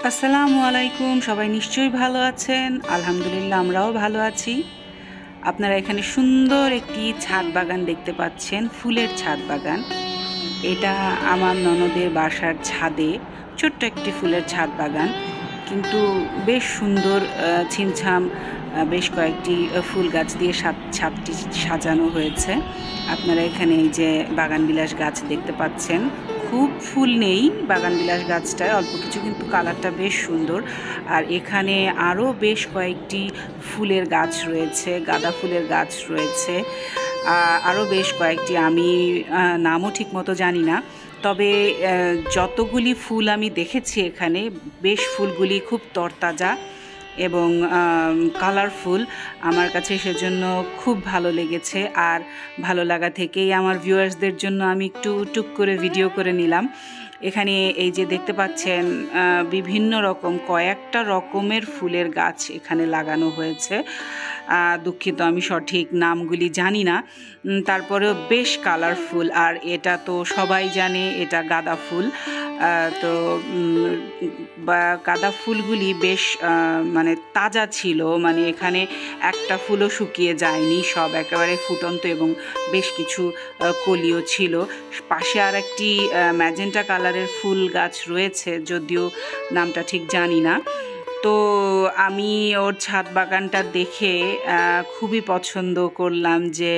আসসালামু আলাইকুম। সবাই নিশ্চয়ই ভালো আছেন। আলহামদুলিল্লাহ আমরাও ভালো আছি। আপনারা এখানে সুন্দর একটি ছাদ বাগান দেখতে পাচ্ছেন, ফুলের ছাদ বাগান। এটা আমার ননদের বাসার ছাদে ছোট্ট একটি ফুলের ছাদ বাগান, কিন্তু বেশ সুন্দর ছিমছাম বেশ কয়েকটি ফুল গাছ দিয়ে ছাদটি সাজানো হয়েছে। আপনারা এখানে এই যে বাগানবিলাস গাছ দেখতে পাচ্ছেন। খুব ফুল নেই বাগানবিলাস গাছটায়, অল্প কিছু, কিন্তু কালারটা বেশ সুন্দর। আর এখানে আরও বেশ কয়েকটি ফুলের গাছ রয়েছে, গাঁদা ফুলের গাছ রয়েছে, আরও বেশ কয়েকটি, আমি নামও ঠিকমতো জানি না। তবে যতগুলি ফুল আমি দেখেছি এখানে, বেশ ফুলগুলি খুব তরতাজা এবং কালারফুল। আমার কাছে সেজন্য খুব ভালো লেগেছে। আর ভালো লাগা থেকেই আমার ভিউয়ার্সদের জন্য আমি একটু টুক করে ভিডিও করে নিলাম। এখানে এই যে দেখতে পাচ্ছেন বিভিন্ন রকম কয়েকটা রকমের ফুলের গাছ এখানে লাগানো হয়েছে। দুঃখিত, আমি সঠিক নামগুলি জানি না, তারপরেও বেশ কালারফুল। আর এটা তো সবাই জানে, এটা গাঁদা ফুল। তো গাঁদা ফুলগুলি বেশ মানে তাজা ছিল, মানে এখানে একটা ফুলও শুকিয়ে যায়নি, সব একেবারে ফুটন্ত এবং বেশ কিছু কলিও ছিল। পাশে আর একটি ম্যাজেন্টা কালারের ফুল গাছ রয়েছে, যদিও নামটা ঠিক জানি না। তো আমি ওর ছাদ বাগানটা দেখে খুবই পছন্দ করলাম যে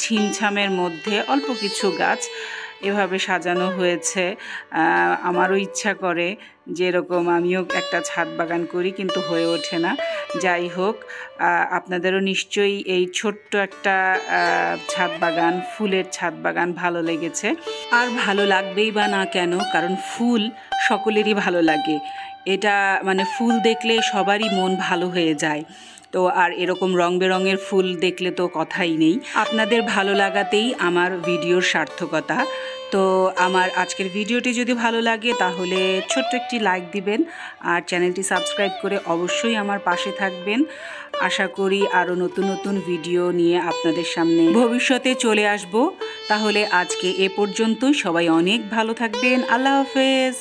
ছিমছামের মধ্যে অল্প কিছু গাছ এভাবে সাজানো হয়েছে। আমারও ইচ্ছা করে যে এরকম আমিও একটা ছাদ বাগান করি, কিন্তু হয়ে ওঠে না। যাই হোক, আপনাদেরও নিশ্চয়ই এই ছোট্ট একটা ছাদ বাগান, ফুলের ছাদ বাগান ভালো লেগেছে। আর ভালো লাগবেই বা না কেন, কারণ ফুল সকলেরই ভালো লাগে। এটা মানে ফুল দেখলে সবারই মন ভালো হয়ে যায়। তো আর এরকম রং বেরঙের ফুল দেখলে তো কথাই নেই। আপনাদের ভালো লাগাতেই আমার ভিডিওর সার্থকতা। তো আমার আজকের ভিডিওটি যদি ভালো লাগে তাহলে ছোট্ট একটি লাইক দিবেন, আর চ্যানেলটি সাবস্ক্রাইব করে অবশ্যই আমার পাশে থাকবেন। আশা করি আরও নতুন নতুন ভিডিও নিয়ে আপনাদের সামনে ভবিষ্যতে চলে আসব। তাহলে আজকে এ পর্যন্তই। সবাই অনেক ভালো থাকবেন। আল্লাহ হাফেজ।